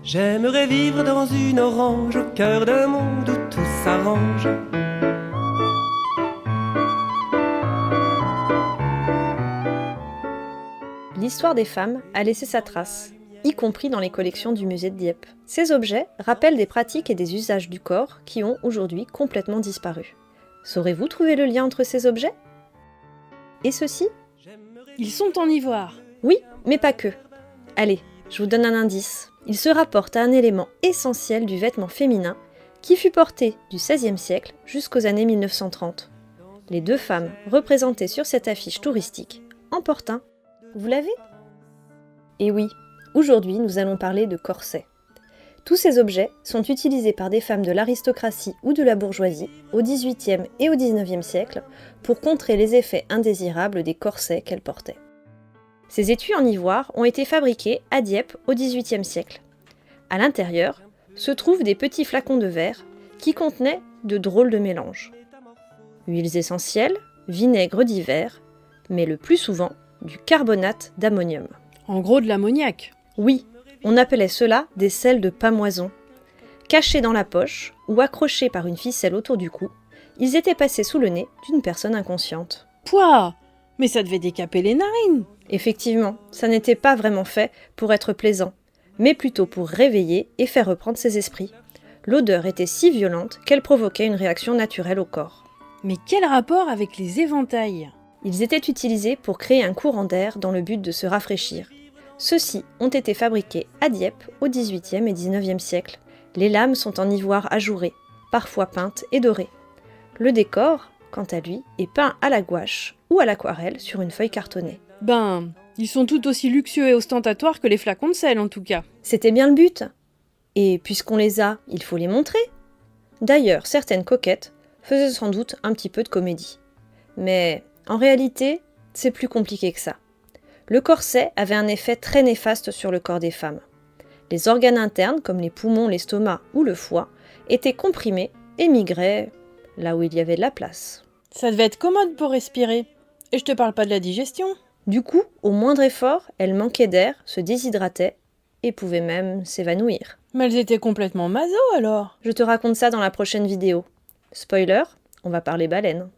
J'aimerais vivre dans une orange au cœur d'un monde où tout s'arrange. L'histoire des femmes a laissé sa trace, y compris dans les collections du musée de Dieppe. Ces objets rappellent des pratiques et des usages du corps qui ont aujourd'hui complètement disparu. Saurez-vous trouver le lien entre ces objets? Et ceux-ci? Ils sont en ivoire. Oui, mais pas que. Allez, je vous donne un indice. Il se rapporte à un élément essentiel du vêtement féminin qui fut porté du XVIe siècle jusqu'aux années 1930. Les deux femmes représentées sur cette affiche touristique en portent un. Vous l'avez? Et oui, aujourd'hui nous allons parler de corsets. Tous ces objets sont utilisés par des femmes de l'aristocratie ou de la bourgeoisie au XVIIIe et au XIXe siècle pour contrer les effets indésirables des corsets qu'elles portaient. Ces étuis en ivoire ont été fabriqués à Dieppe au XVIIIe siècle. À l'intérieur se trouvent des petits flacons de verre qui contenaient de drôles de mélanges. Huiles essentielles, vinaigre divers, mais le plus souvent du carbonate d'ammonium. En gros de l'ammoniac. Oui, on appelait cela des sels de pamoison. Cachés dans la poche ou accrochés par une ficelle autour du cou, ils étaient passés sous le nez d'une personne inconsciente. Pouah! Mais ça devait décaper les narines! Effectivement, ça n'était pas vraiment fait pour être plaisant, mais plutôt pour réveiller et faire reprendre ses esprits. L'odeur était si violente qu'elle provoquait une réaction naturelle au corps. Mais quel rapport avec les éventails? Ils étaient utilisés pour créer un courant d'air dans le but de se rafraîchir. Ceux-ci ont été fabriqués à Dieppe au XVIIIe et XIXe siècle. Les lames sont en ivoire ajouré, parfois peintes et dorées. Le décor, quant à lui, est peint à la gouache ou à l'aquarelle sur une feuille cartonnée. Ben, ils sont tout aussi luxueux et ostentatoires que les flacons de sel en tout cas. C'était bien le but. Et puisqu'on les a, il faut les montrer. D'ailleurs, certaines coquettes faisaient sans doute un petit peu de comédie. Mais en réalité, c'est plus compliqué que ça. Le corset avait un effet très néfaste sur le corps des femmes. Les organes internes, comme les poumons, l'estomac ou le foie, étaient comprimés et migraient là où il y avait de la place. Ça devait être commode pour respirer. Et je te parle pas de la digestion. Du coup, au moindre effort, elles manquaient d'air, se déshydrataient et pouvaient même s'évanouir. Mais elles étaient complètement maso alors. Je te raconte ça dans la prochaine vidéo. Spoiler, on va parler baleine.